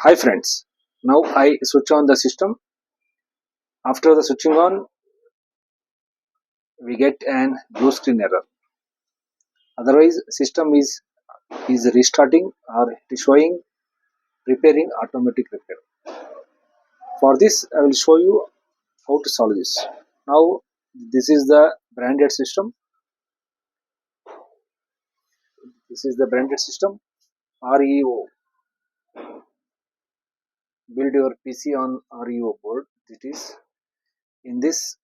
Hi friends, now I switch on the system. After the switching on, we get an blue screen error. Otherwise, system is restarting or it is showing preparing automatic repair. For this, I will show you how to solve this. Now, this is the branded system. This is the branded system. REO. Build your PC on REO board. It is in this.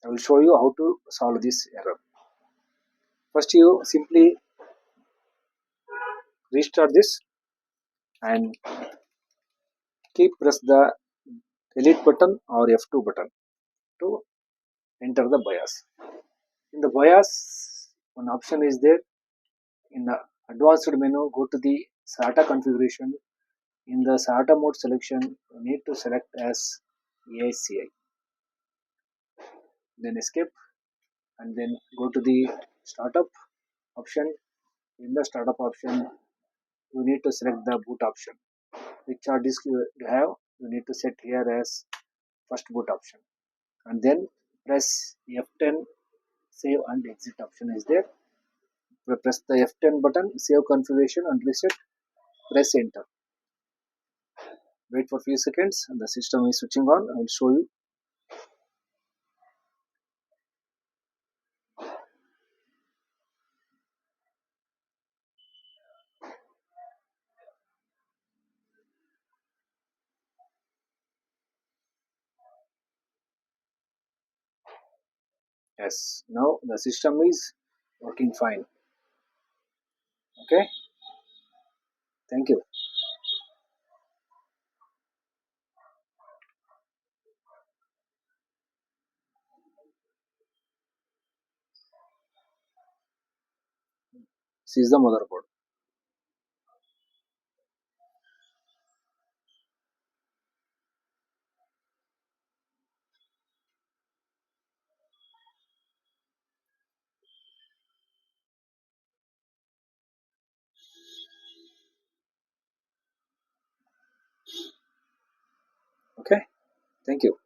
I will show you how to solve this error. First, you simply restart this and keep press the delete button or F2 button to enter the BIOS. In the BIOS, one option is there. In the advanced menu, go to the SATA configuration. In the SATA mode selection, you need to select as ACI. Then escape and then go to the startup option. In the startup option, you need to select the boot option. Which hard disk you have, you need to set here as first boot option. And then press F10 save and exit option is there. Press the F10 button, save configuration and reset, press enter. Wait for few seconds and the system is switching on. I will show you. Yes, now the system is working fine. Okay, thank you. This is the motherboard. Okay, thank you.